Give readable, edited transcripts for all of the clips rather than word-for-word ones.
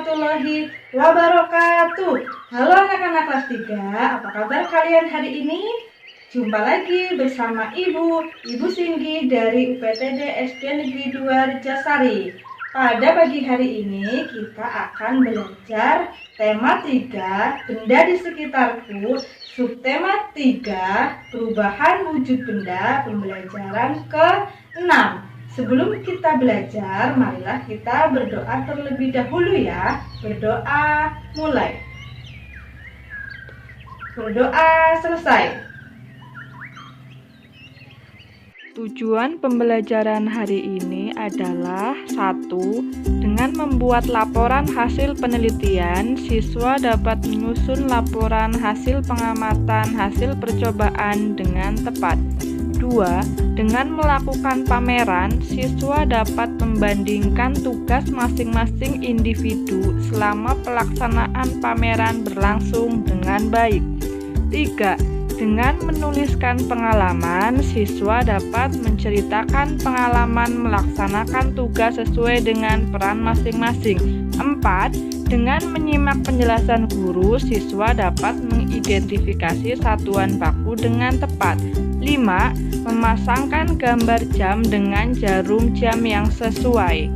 warahmatullahi wabarakatuh. Halo anak-anak kelas 3, apa kabar kalian hari ini? Jumpa lagi bersama Ibu Singgi dari UPTD SD Negeri 2 Rijasari. Pada pagi hari ini kita akan belajar tema 3, benda di sekitarku, subtema 3, perubahan wujud benda, pembelajaran ke-6. Sebelum kita belajar, marilah kita berdoa terlebih dahulu ya. Berdoa mulai. Berdoa selesai. Tujuan pembelajaran hari ini adalah 1. Dengan membuat laporan hasil penelitian, siswa dapat menyusun laporan hasil pengamatan hasil percobaan dengan tepat. 2. Dengan melakukan pameran, siswa dapat membandingkan tugas masing-masing individu selama pelaksanaan pameran berlangsung dengan baik. 3. Dengan menuliskan pengalaman, siswa dapat menceritakan pengalaman melaksanakan tugas sesuai dengan peran masing-masing. 4. Dengan menyimak penjelasan guru, siswa dapat mengidentifikasi satuan baku dengan tepat. 5. Memasangkan gambar jam dengan jarum jam yang sesuai.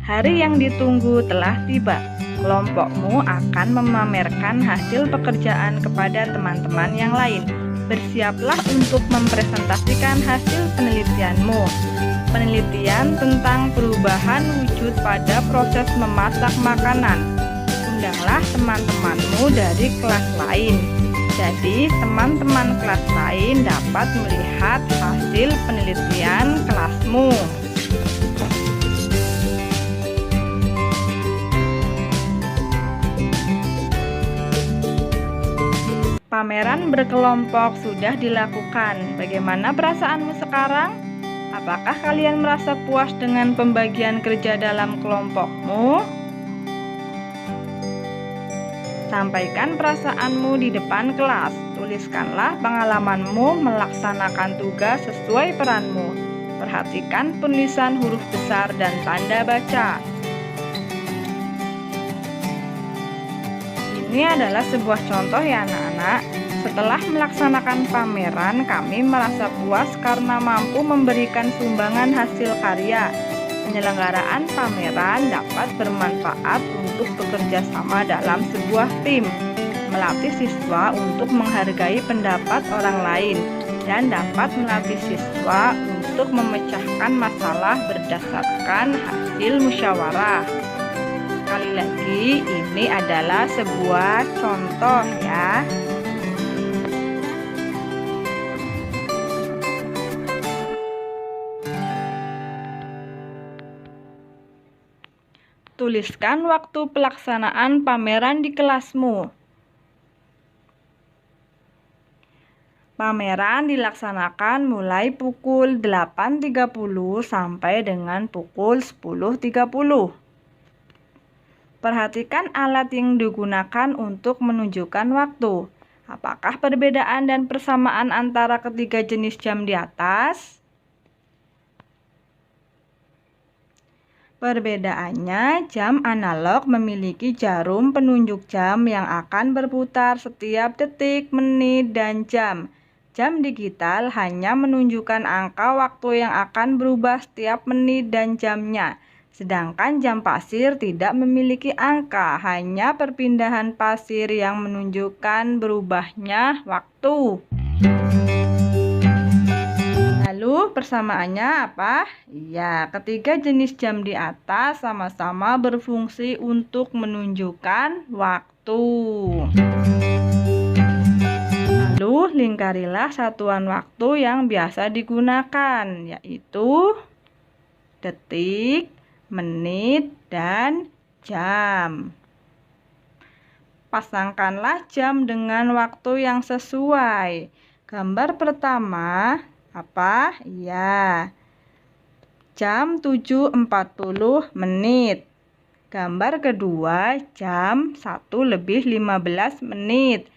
Hari yang ditunggu telah tiba. Kelompokmu akan memamerkan hasil pekerjaan kepada teman-teman yang lain. Bersiaplah untuk mempresentasikan hasil penelitianmu. Penelitian tentang perubahan wujud pada proses memasak makanan. Undanglah teman-temanmu dari kelas lain. Jadi, teman-teman kelas lain dapat melihat hasil penelitian kelasmu. Pameran berkelompok sudah dilakukan. Bagaimana perasaanmu sekarang? Apakah kalian merasa puas dengan pembagian kerja dalam kelompokmu? Sampaikan perasaanmu di depan kelas. Tuliskanlah pengalamanmu melaksanakan tugas sesuai peranmu. Perhatikan penulisan huruf besar dan tanda baca. Ini adalah sebuah contoh ya anak-anak. Setelah melaksanakan pameran, kami merasa puas karena mampu memberikan sumbangan hasil karya. Penyelenggaraan pameran dapat bermanfaat untuk bekerja sama dalam sebuah tim, melatih siswa untuk menghargai pendapat orang lain, dan dapat melatih siswa untuk memecahkan masalah berdasarkan hasil musyawarah. Sekali lagi, ini adalah sebuah contoh ya. Tuliskan waktu pelaksanaan pameran di kelasmu. Pameran dilaksanakan mulai pukul 8.30 sampai dengan pukul 10.30. Perhatikan alat yang digunakan untuk menunjukkan waktu. Apakah perbedaan dan persamaan antara ketiga jenis jam di atas? Perbedaannya, jam analog memiliki jarum penunjuk jam yang akan berputar setiap detik, menit, dan jam. Jam digital hanya menunjukkan angka waktu yang akan berubah setiap menit dan jamnya. Sedangkan jam pasir tidak memiliki angka, hanya perpindahan pasir yang menunjukkan berubahnya waktu. Lalu persamaannya apa? Ya, ketiga jenis jam di atas sama-sama berfungsi untuk menunjukkan waktu. Lalu lingkarilah satuan waktu yang biasa digunakan, yaitu detik, menit, dan jam. Pasangkanlah jam dengan waktu yang sesuai. Gambar pertama apa? Ya, jam 7.40 menit. Gambar kedua jam 1:15 menit.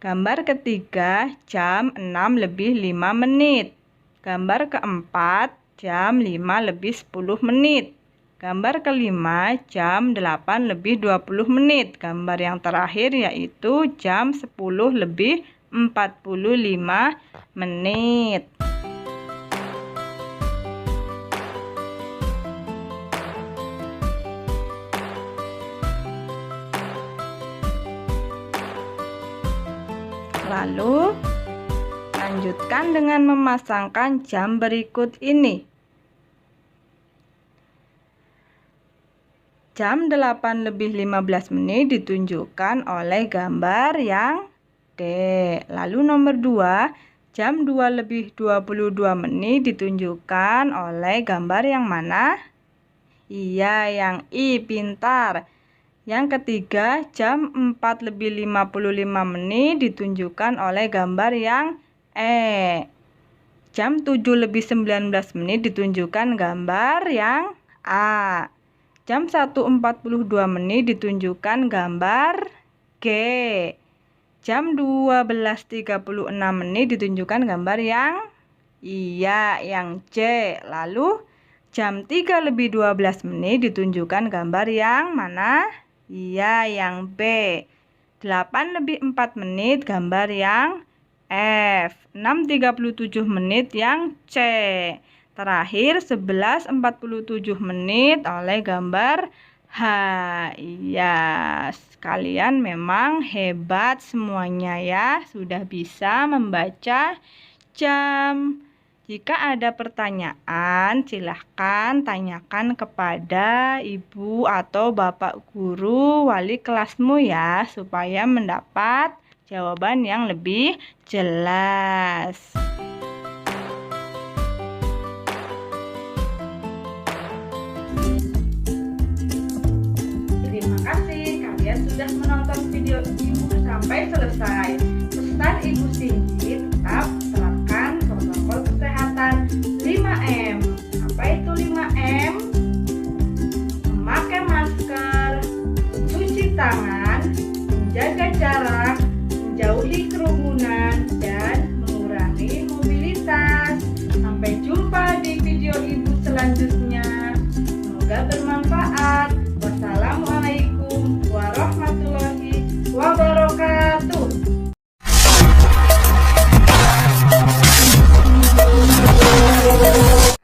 Gambar ketiga jam 6:05 menit. Gambar keempat jam 5:10 menit. Gambar kelima jam 8 lebih 20 menit. Gambar yang terakhir yaitu jam 10 lebih 45 menit. Lalu lanjutkan dengan memasangkan jam berikut ini. Jam 8 lebih 15 menit ditunjukkan oleh gambar yang D. Lalu nomor 2, jam 2 lebih 22 menit ditunjukkan oleh gambar yang mana? Iya, yang I, pintar. Yang ketiga, jam 4 lebih 55 menit ditunjukkan oleh gambar yang E. Jam 7 lebih 19 menit ditunjukkan gambar yang A. Jam 1.42 menit ditunjukkan gambar G. Jam 12.36 menit ditunjukkan gambar yang iya, yang C. Lalu jam 3 lebih 12 menit ditunjukkan gambar yang mana? Iya, yang B. 8 lebih 4 menit gambar yang F. 6.37 menit yang C. Terakhir 11.47 menit oleh gambar H. Iya, kalian memang hebat semuanya ya, sudah bisa membaca jam. Jika ada pertanyaan, silahkan tanyakan kepada ibu atau bapak guru wali kelasmu ya, supaya mendapat jawaban yang lebih jelas. Terima kasih kalian sudah menonton video ibu sampai selesai. Pesan ibu Singgi, tetap terapkan protokol kesehatan 5M. Apa itu 5M? Memakai masker, mencuci tangan, menjaga jarak, menjauhi kerumunan, dan mengurangi mobilitas. Sampai jumpa di video ibu selanjutnya. Semoga bermanfaat. Wassalamualaikum warahmatullahi wabarakatuh.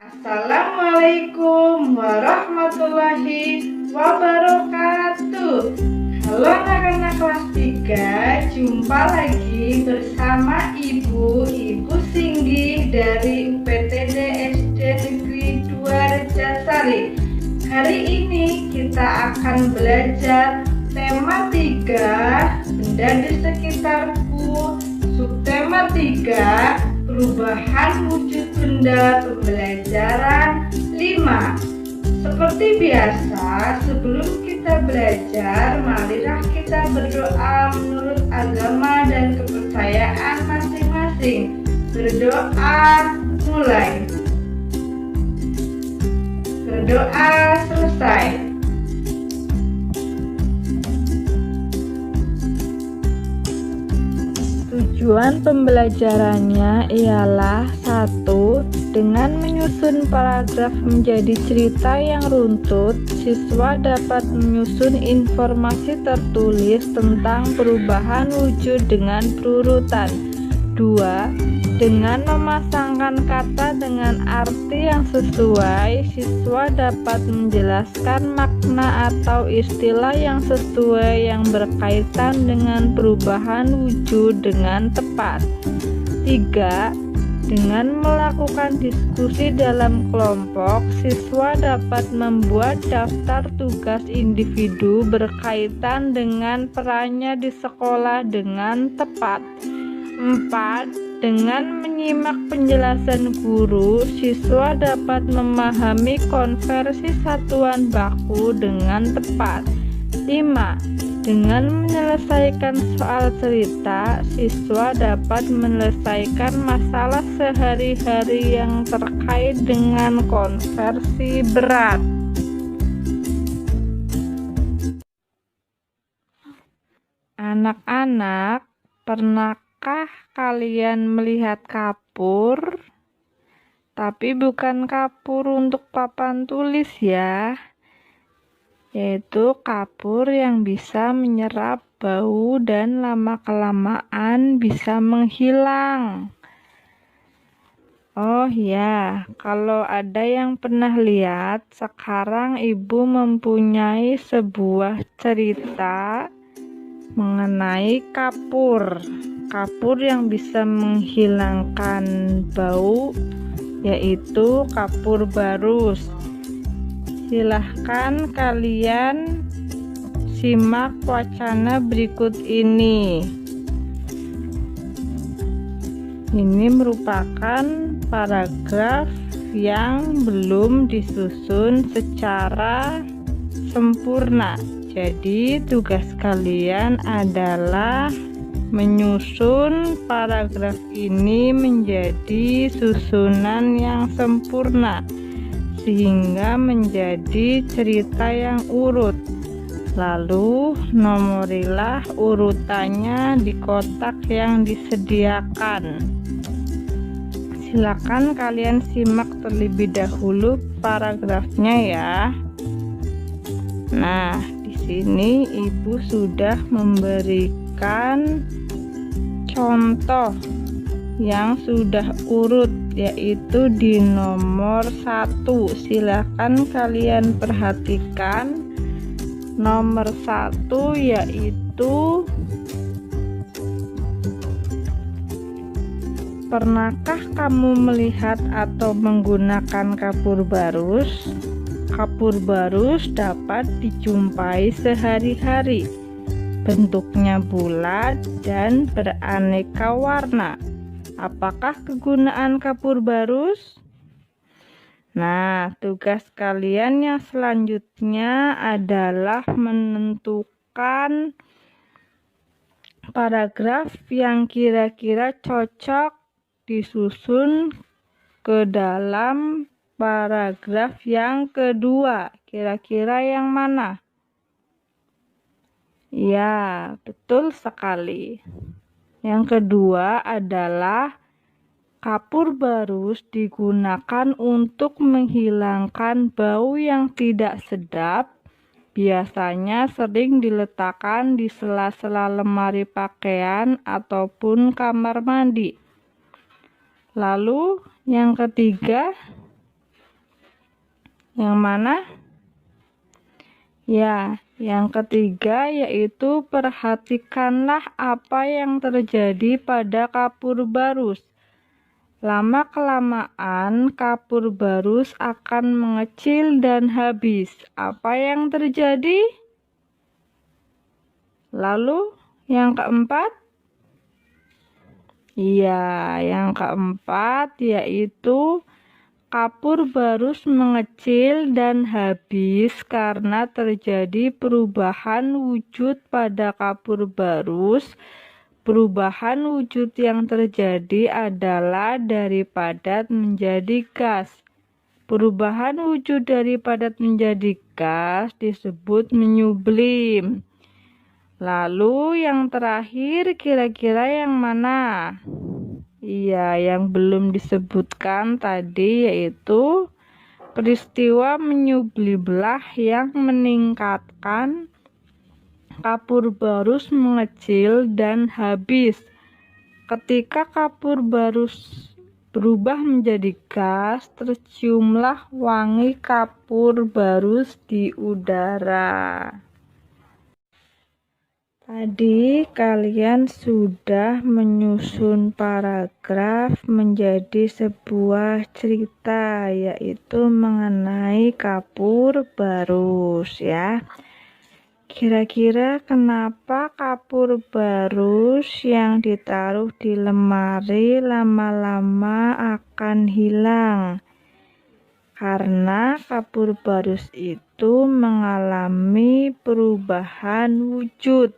Assalamualaikum warahmatullahi wabarakatuh. Halo anak-anak kelas 3, jumpa lagi bersama Ibu Singgi dari UPTD SD Negeri 2 Rejasari. Hari ini kita akan belajar tema 3, benda di sekitarku, subtema 3, perubahan wujud benda, pembelajaran 5. Seperti biasa, sebelum kita belajar, marilah kita berdoa menurut agama dan kepercayaan masing-masing. Berdoa mulai. Berdoa selesai. Tujuan pembelajarannya ialah 1. Dengan menyusun paragraf menjadi cerita yang runtut, siswa dapat menyusun informasi tertulis tentang perubahan wujud dengan berurutan. 2. Dengan memasangkan kata dengan arti yang sesuai, siswa dapat menjelaskan makna atau istilah yang sesuai yang berkaitan dengan perubahan wujud dengan tepat. 3. Dengan melakukan diskusi dalam kelompok, siswa dapat membuat daftar tugas individu berkaitan dengan perannya di sekolah dengan tepat. 4. Dengan menyimak penjelasan guru, siswa dapat memahami konversi satuan baku dengan tepat. 5. Dengan menyelesaikan soal cerita, siswa dapat menyelesaikan masalah sehari-hari yang terkait dengan konversi berat. Anak-anak, pernahkah kalian melihat kapur? Tapi bukan kapur untuk papan tulis ya. yaitu kapur yang bisa menyerap bau dan lama-kelamaan bisa menghilang. Oh ya, kalau ada yang pernah lihat, sekarang ibu mempunyai sebuah cerita mengenai kapur. Kapur yang bisa menghilangkan bau, yaitu kapur barus. Silahkan kalian simak wacana berikut ini. Ini merupakan paragraf yang belum disusun secara sempurna. Jadi tugas kalian adalah menyusun paragraf ini menjadi susunan yang sempurna sehingga menjadi cerita yang urut. Lalu nomorilah urutannya di kotak yang disediakan. Silakan kalian simak terlebih dahulu paragrafnya ya. Nah, di sini ibu sudah memberikan contoh yang sudah urut, yaitu di nomor 1. Silakan kalian perhatikan nomor 1, yaitu pernahkah kamu melihat atau menggunakan kapur barus? Kapur barus dapat dijumpai sehari-hari. Bentuknya bulat dan beraneka warna. Apakah kegunaan kapur barus? Nah, tugas kalian yang selanjutnya adalah menentukan paragraf yang kira-kira cocok disusun ke dalam paragraf yang kedua. Kira-kira yang mana? Ya, betul sekali. Yang kedua adalah kapur barus digunakan untuk menghilangkan bau yang tidak sedap. Biasanya sering diletakkan di sela-sela lemari pakaian ataupun kamar mandi. Lalu yang ketiga, yang mana? Ya, yang ketiga yaitu perhatikanlah apa yang terjadi pada kapur barus. Lama-kelamaan kapur barus akan mengecil dan habis. Apa yang terjadi? Lalu yang keempat? Iya, yang keempat yaitu kapur barus mengecil dan habis karena terjadi perubahan wujud pada kapur barus. Perubahan wujud yang terjadi adalah dari padat menjadi gas. Perubahan wujud dari padat menjadi gas disebut menyublim. Lalu yang terakhir kira-kira yang mana? Iya, yang belum disebutkan tadi yaitu peristiwa menyublimlah yang meningkatkan kapur barus mengecil dan habis. Ketika kapur barus berubah menjadi gas, terciumlah wangi kapur barus di udara. Tadi kalian sudah menyusun paragraf menjadi sebuah cerita, yaitu mengenai kapur barus ya. Kira-kira kenapa kapur barus yang ditaruh di lemari lama-lama akan hilang? Karena kapur barus itu mengalami perubahan wujud.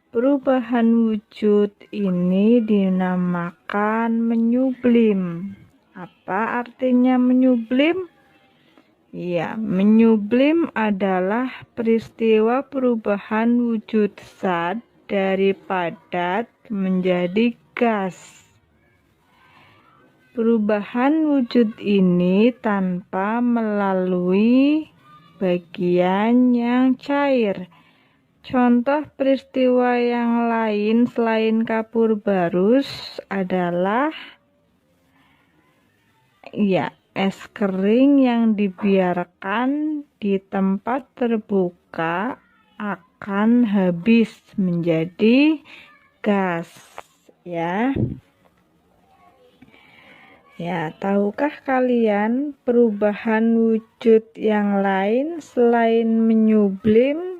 Perubahan wujud ini dinamakan menyublim. Apa artinya menyublim? Ya, menyublim adalah peristiwa perubahan wujud zat dari padat menjadi gas. Perubahan wujud ini tanpa melalui bagian yang cair. Contoh peristiwa yang lain selain kapur barus adalah es kering yang dibiarkan di tempat terbuka akan habis menjadi gas, ya. Ya, tahukah kalian perubahan wujud yang lain selain menyublim?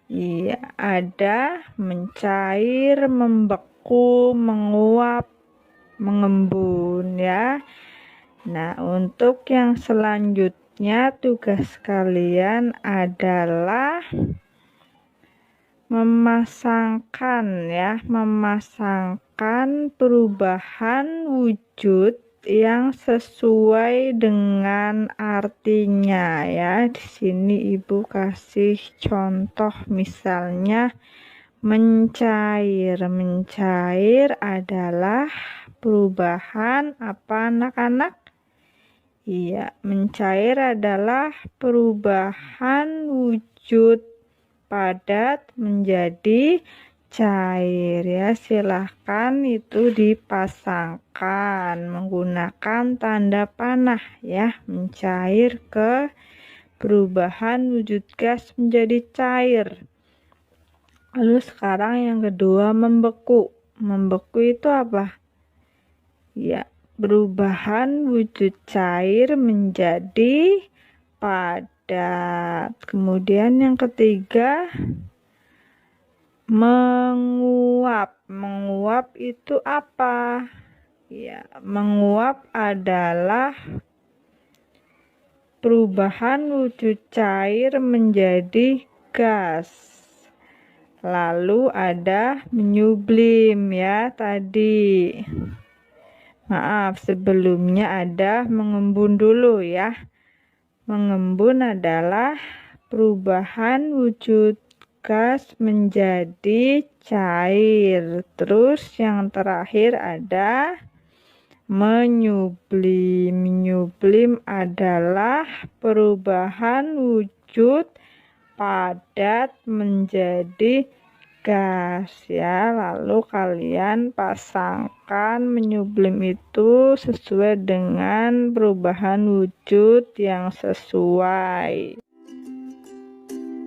Iya, ada mencair, membeku, menguap, mengembun, ya. Nah, untuk yang selanjutnya tugas kalian adalah memasangkan perubahan wujud yang sesuai dengan artinya, ya. Di sini Ibu kasih contoh, misalnya mencair. Mencair adalah perubahan apa, anak-anak? Iya, mencair adalah perubahan wujud padat menjadi cair, ya. Silahkan itu dipasangkan menggunakan tanda panah, ya. Mencair ke perubahan wujud gas menjadi cair. Lalu sekarang yang kedua, membeku. Membeku itu apa? Ya, perubahan wujud cair menjadi padat. Kemudian yang ketiga, menguap. Menguap itu apa? Ya, menguap adalah perubahan wujud cair menjadi gas. Lalu ada menyublim, ya, tadi. Maaf, sebelumnya ada mengembun dulu, ya. Mengembun adalah perubahan wujud gas menjadi cair. Terus yang terakhir ada menyublim. Menyublim adalah perubahan wujud padat menjadi gas, ya. Lalu kalian pasangkan menyublim itu sesuai dengan perubahan wujud yang sesuai.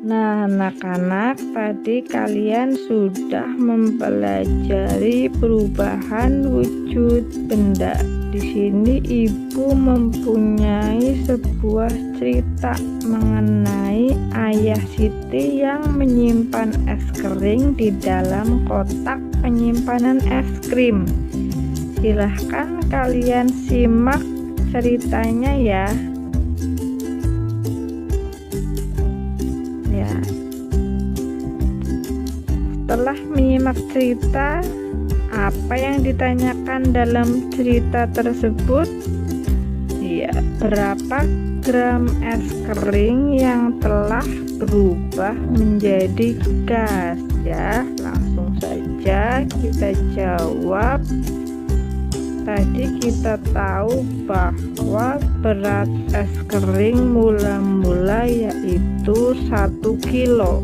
Nah, anak-anak, tadi kalian sudah mempelajari perubahan wujud benda. Di sini Ibu mempunyai sebuah cerita mengenai Ayah Siti yang menyimpan es kering di dalam kotak penyimpanan es krim. Silahkan kalian simak ceritanya, ya. Setelah menyimak cerita, apa yang ditanyakan dalam cerita tersebut? Ya, berapa gram es kering yang telah berubah menjadi gas, ya? Langsung saja kita jawab. Tadi kita tahu bahwa berat es kering mula-mula yaitu 1 kilo.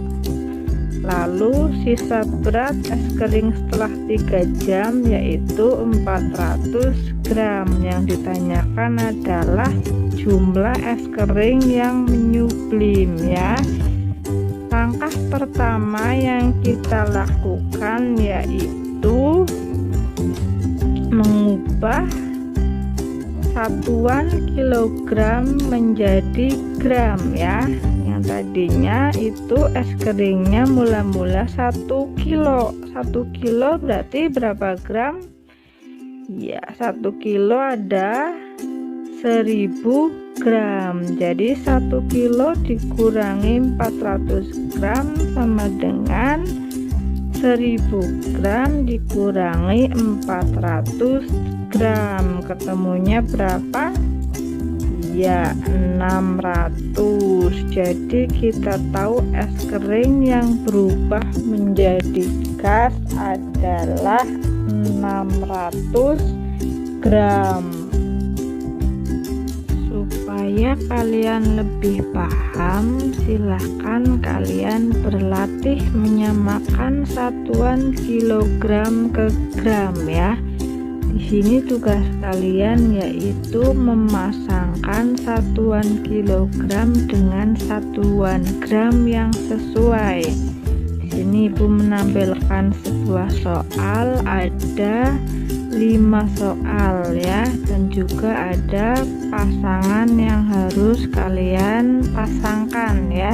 Lalu sisa berat es kering setelah 3 jam yaitu 400 gram. Yang ditanyakan adalah jumlah es kering yang menyublim, ya. Langkah pertama yang kita lakukan yaitu mengubah satuan kilogram menjadi gram, ya. Yang tadinya itu es keringnya mula-mula 1 kilo. 1 kilo berarti berapa gram? Ya, 1 kilo ada 1000 gram. Jadi 1 kilo dikurangi 400 gram sama dengan 1000 gram dikurangi 400 gram. Ketemunya berapa? Ya, 600. Jadi kita tahu es kering yang berubah menjadi gas adalah 600 gram. Supaya Supaya kalian lebih paham, silahkan kalian berlatih menyamakan satuan kilogram ke gram ya. Di sini tugas kalian yaitu memasangkan satuan kilogram dengan satuan gram yang sesuai. Di sini Ibu menampilkan sebuah soal, ada 5 soal ya, dan juga ada pasangan yang harus kalian pasangkan ya.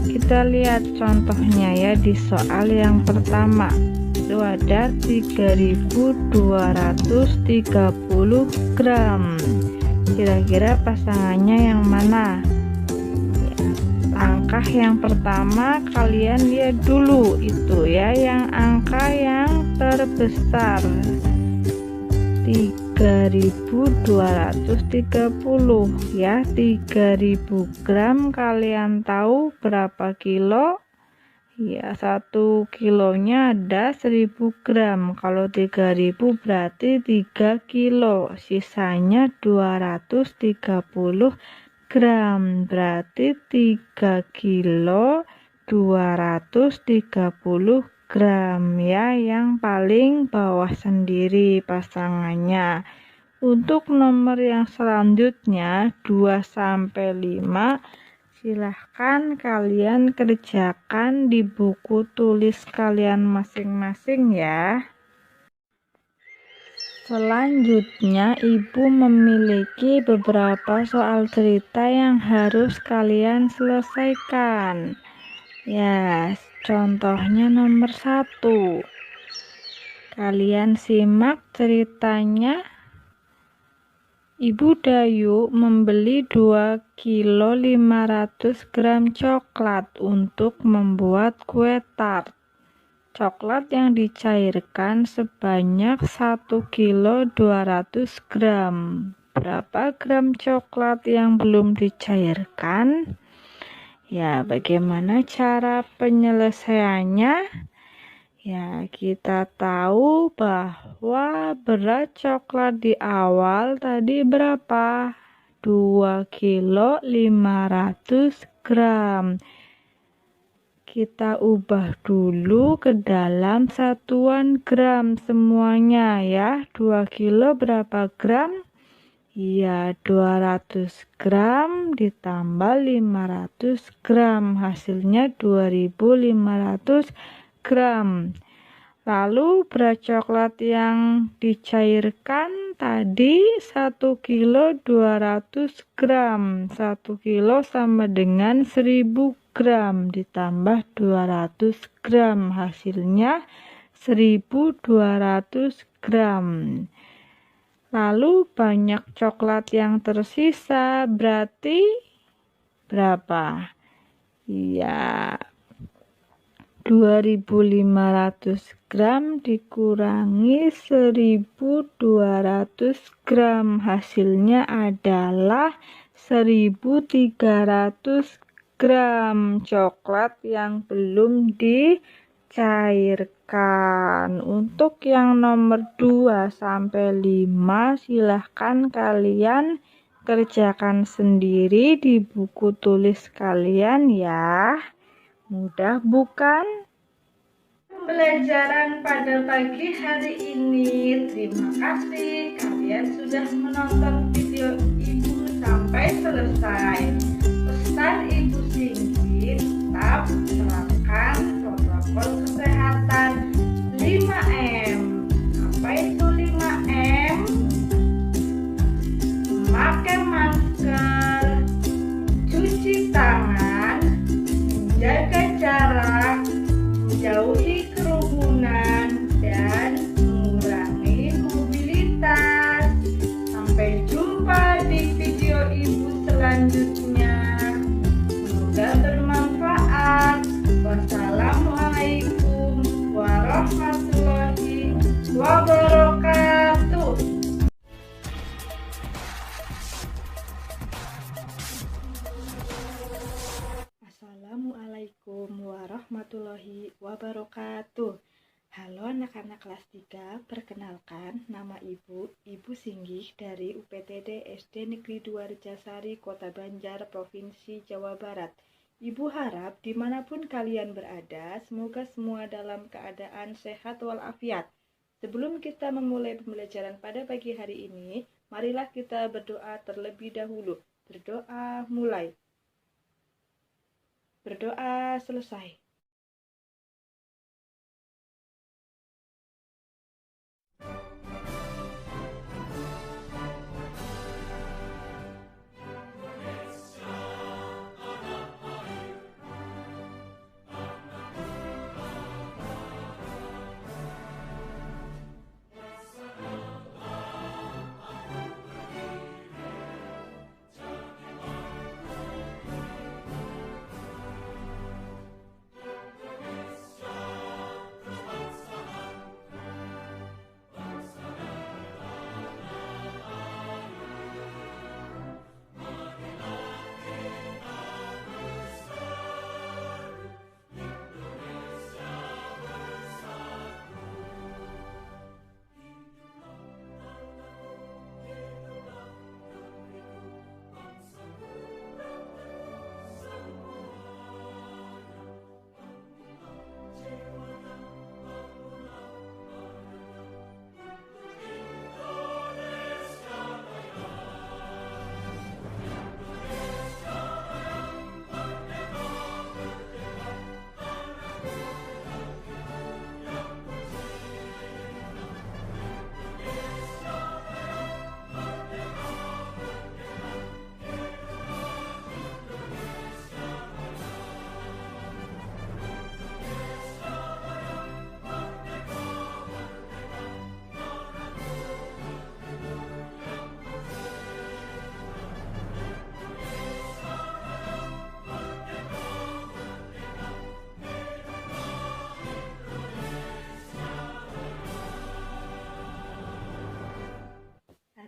Kita lihat contohnya ya. Di soal yang pertama itu ada 3230 gram. Kira-kira pasangannya yang mana? Langkah yang pertama kalian lihat dulu itu ya, yang angka yang terbesar 3230 ya. 3000 gram kalian tahu berapa kilo? Ya, 1 kilonya ada 1000 gram. Kalau 3000 berarti 3 kilo, sisanya 230 gram, berarti 3 kilo 230 gram ya, yang paling bawah sendiri pasangannya. Untuk nomor yang selanjutnya 2 sampai 5, silahkan kalian kerjakan di buku tulis kalian masing-masing ya. Selanjutnya Ibu memiliki beberapa soal cerita yang harus kalian selesaikan ya. Contohnya nomor 1, kalian simak ceritanya. Ibu Dayu membeli 2 kilo 500 gram coklat untuk membuat kue tart. Coklat yang dicairkan sebanyak 1 kilo 200 gram. Berapa gram coklat yang belum dicairkan? Ya, bagaimana cara penyelesaiannya? Ya, kita tahu bahwa berat coklat di awal tadi berapa? 2 kilo 500 gram. Kita ubah dulu ke dalam satuan gram semuanya ya. 2 kilo berapa gram? Ya, 200 gram ditambah 500 gram, hasilnya 2500 gram. Lalu berat coklat yang dicairkan tadi 1 kilo 200 gram. 1 kilo sama dengan 1000 gram ditambah 200 gram, hasilnya 1200 gram. Lalu banyak coklat yang tersisa berarti berapa? Ya, 2500 gram dikurangi 1200 gram, hasilnya adalah 1300 gram coklat yang belum dicairkan. Untuk yang nomor 2 sampai 5, silahkan kalian kerjakan sendiri di buku tulis kalian ya. Mudah bukan? Pembelajaran pada pagi hari ini. Terima kasih kalian sudah menonton video Ibu sampai selesai. Pesan Ibu Singgi, tetap terapkan protokol kesehatan 5M. Apa itu 5M? Memakai masker, cuci tangan, menjaga jarak, menjauhi kerumunan, dan mengurangi mobilitas. Sampai jumpa di video Ibu selanjutnya. Semoga bermanfaat. Wassalamualaikum warahmatullahi wabarakatuh. Assalamualaikum warahmatullahi wabarakatuh. Halo anak-anak kelas 3, perkenalkan nama Ibu Singgih dari UPTD SD Negeri 2 Rejasari, Kota Banjar, Provinsi Jawa Barat. Ibu harap dimanapun kalian berada, semoga semua dalam keadaan sehat walafiat. Sebelum kita memulai pembelajaran pada pagi hari ini, marilah kita berdoa terlebih dahulu. Berdoa mulai. Berdoa selesai.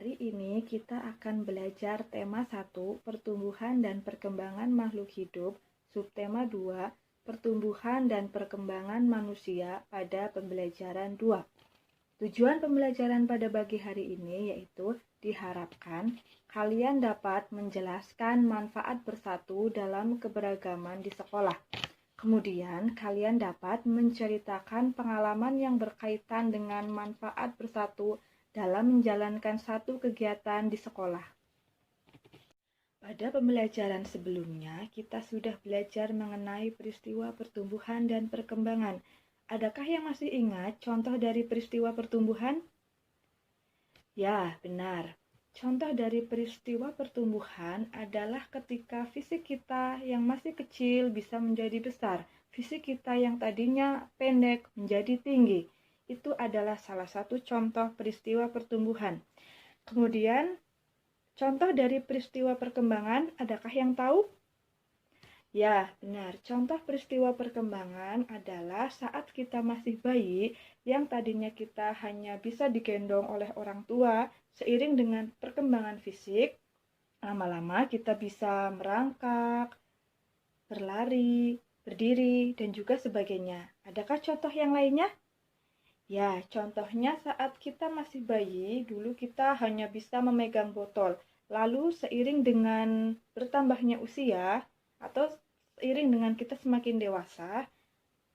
Hari ini kita akan belajar tema 1, pertumbuhan dan perkembangan makhluk hidup, subtema 2, pertumbuhan dan perkembangan manusia pada pembelajaran 2. Tujuan pembelajaran pada pagi hari ini yaitu diharapkan kalian dapat menjelaskan manfaat bersatu dalam keberagaman di sekolah. Kemudian kalian dapat menceritakan pengalaman yang berkaitan dengan manfaat bersatu dalam menjalankan satu kegiatan di sekolah. Pada pembelajaran sebelumnya, kita sudah belajar mengenai peristiwa pertumbuhan dan perkembangan. Adakah yang masih ingat contoh dari peristiwa pertumbuhan? Ya, benar. Contoh dari peristiwa pertumbuhan adalah ketika fisik kita yang masih kecil bisa menjadi besar. Fisik kita yang tadinya pendek menjadi tinggi. Itu adalah salah satu contoh peristiwa pertumbuhan. Kemudian, contoh dari peristiwa perkembangan, adakah yang tahu? Ya, benar. Contoh peristiwa perkembangan adalah saat kita masih bayi, yang tadinya kita hanya bisa digendong oleh orang tua, seiring dengan perkembangan fisik, lama-lama kita bisa merangkak, berlari, berdiri, dan juga sebagainya. Adakah contoh yang lainnya? Ya, contohnya saat kita masih bayi, dulu kita hanya bisa memegang botol. Lalu seiring dengan bertambahnya usia, atau seiring dengan kita semakin dewasa,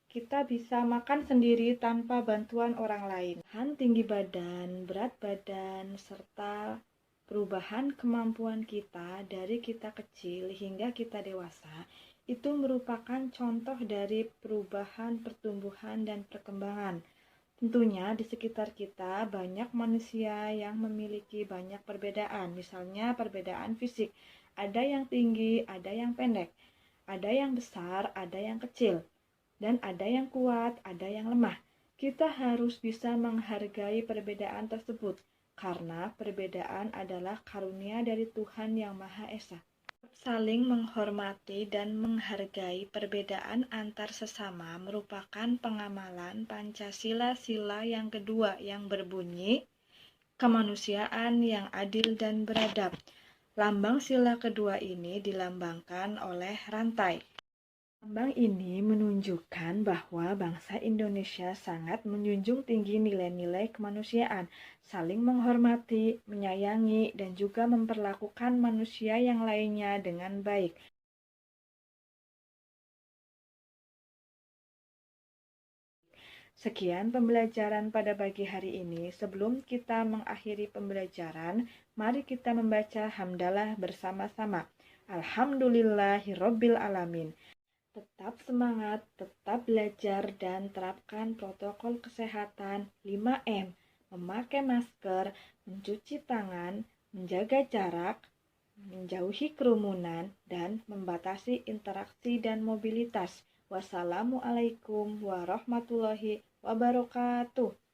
kita bisa makan sendiri tanpa bantuan orang lain. Tinggi badan, berat badan, serta perubahan kemampuan kita dari kita kecil hingga kita dewasa, itu merupakan contoh dari perubahan, pertumbuhan, dan perkembangan. Tentunya di sekitar kita banyak manusia yang memiliki banyak perbedaan, misalnya perbedaan fisik. Ada yang tinggi, ada yang pendek, ada yang besar, ada yang kecil, dan ada yang kuat, ada yang lemah. Kita harus bisa menghargai perbedaan tersebut, karena perbedaan adalah karunia dari Tuhan Yang Maha Esa. Saling menghormati dan menghargai perbedaan antar sesama merupakan pengamalan Pancasila sila yang kedua yang berbunyi kemanusiaan yang adil dan beradab. Lambang sila kedua ini dilambangkan oleh rantai. Lambang ini menunjukkan bahwa bangsa Indonesia sangat menjunjung tinggi nilai-nilai kemanusiaan, saling menghormati, menyayangi, dan juga memperlakukan manusia yang lainnya dengan baik. Sekian pembelajaran pada pagi hari ini. Sebelum kita mengakhiri pembelajaran, mari kita membaca hamdalah bersama-sama. Alhamdulillahirabbil alamin. Tetap semangat, tetap belajar, dan terapkan protokol kesehatan 5M. Memakai masker, mencuci tangan, menjaga jarak, menjauhi kerumunan, dan membatasi interaksi dan mobilitas. Wassalamualaikum warahmatullahi wabarakatuh.